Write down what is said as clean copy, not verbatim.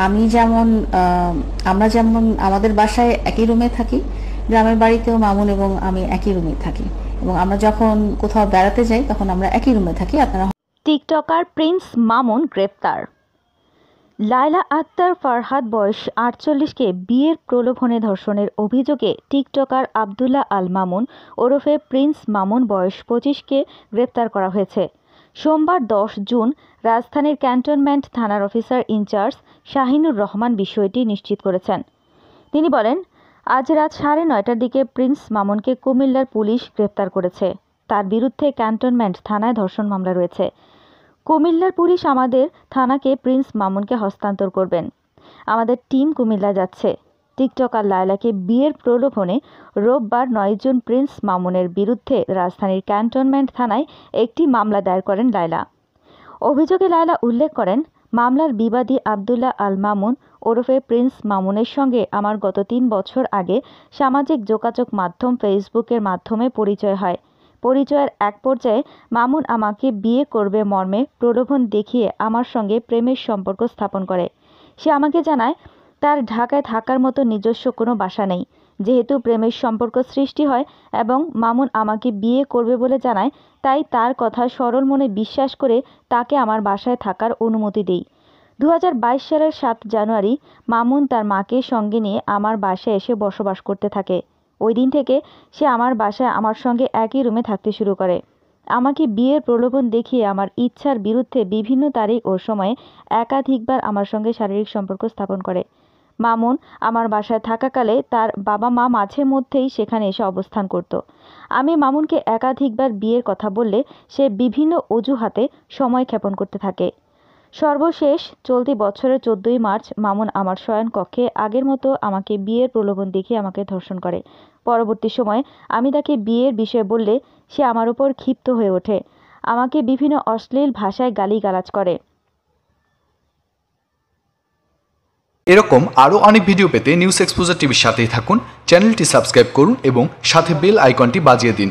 আমি যেমন আমরা যেমন আমাদের বাসায় একই রুমে থাকি, গ্রামের বাড়িতেও মামুন এবং আমি একই রুমে থাকি এবং আমরা যখন কোথাও বেড়াতে যাই তখন আমরা একই রুমে থাকি। আপনারা টিকটকার প্রিন্স মামুন গ্রেপ্তার। লায়লা আক্তার ফারহাদ বয়স 48কে বিয়ের প্রলোভনে ধর্ষণের অভিযোগে টিকটকার আব্দুল্লাহ আল মামুন ওরফে প্রিন্স মামুন বয়স 25কে গ্রেপ্তার করা হয়েছে। সোমবার 10 জুন রাজধানীর ক্যান্টনমেন্ট থানার অফিসার ইনচার্জ শাহিনুর রহমান বিষয়টি নিশ্চিত করেছেন। তিনি বলেন, আজ রাত 9:30টার দিকে প্রিন্স মামুনকে কুমিল্লার পুলিশ গ্রেপ্তার করেছে। তার বিরুদ্ধে ক্যান্টনমেন্ট থানায় ধর্ষণ মামলা রয়েছে। কুমিল্লার পুলিশ আমাদের থানাকে প্রিন্স মামুনকে হস্তান্তর করবেন। আমাদের টিম কুমিল্লা যাচ্ছে। টিকটকার লায়লাকে বিয়ের প্রলোভনে রোববার 9 জুন প্রিন্স মামুনের বিরুদ্ধে রাজধানীর ক্যান্টনমেন্ট থানায় একটি মামলা দায়ের করেন লায়লা। অভিযোগে লায়লা উল্লেখ করেন, মামলার বিবাদী আব্দুল্লাহ আল মামুন ওরফে প্রিন্স মামুনের সঙ্গে আমার গত 3 বছর আগে সামাজিক যোগাযোগ মাধ্যম ফেসবুকের মাধ্যমে পরিচয় হয়। পরিচয়ের এক পর্যায়ে মামুন আমাকে বিয়ে করবে মর্মে প্রলোভন দেখিয়ে আমার সঙ্গে প্রেমের সম্পর্ক স্থাপন করে। সে আমাকে জানায় তার ঢাকায় থাকার মতো নিজস্ব কোনো বাসা নেই। যেহেতু প্রেমের সম্পর্ক সৃষ্টি হয় এবং মামুন আমাকে বিয়ে করবে বলে জানায়, তাই তার কথা সরল মনে বিশ্বাস করে তাকে আমার বাসায় থাকার অনুমতি দেই। 2022 সালের 7 জানুয়ারি মামুন তার মাকে সঙ্গে নিয়ে আমার বাসায় এসে বসবাস করতে থাকে। ওই দিন থেকে সে আমার বাসায় আমার সঙ্গে একই রুমে থাকতে শুরু করে। আমাকে বিয়ের প্রলোভন দেখিয়ে আমার ইচ্ছার বিরুদ্ধে বিভিন্ন তারিখ ও সময়ে একাধিকবার আমার সঙ্গে শারীরিক সম্পর্ক স্থাপন করে। মামুন আমার বাসায় থাকাকালে তার বাবা মা মাঝে মধ্যেই সেখানে এসে অবস্থান করত। আমি মামুনকে একাধিকবার বিয়ের কথা বললে সে বিভিন্ন অজুহাতে সময় ক্ষেপণ করতে থাকে। সর্বশেষ চলতি বছরের 14ই মার্চ মামুন আমার শয়নকক্ষে আগের মতো আমাকে বিয়ের প্রলোভন দেখিয়ে আমাকে ধর্ষণ করে। পরবর্তী সময়ে আমি তাকে বিয়ের বিষয়ে বললে সে আমার উপর ক্ষিপ্ত হয়ে ওঠে। আমাকে বিভিন্ন অশ্লীল ভাষায় গালিগালাজ করে। এরকম আরও অনেক ভিডিও পেতে নিউজ এক্সপোজার টিভির সাথেই থাকুন। চ্যানেলটি সাবস্ক্রাইব করুন এবং সাথে বেল আইকনটি বাজিয়ে দিন।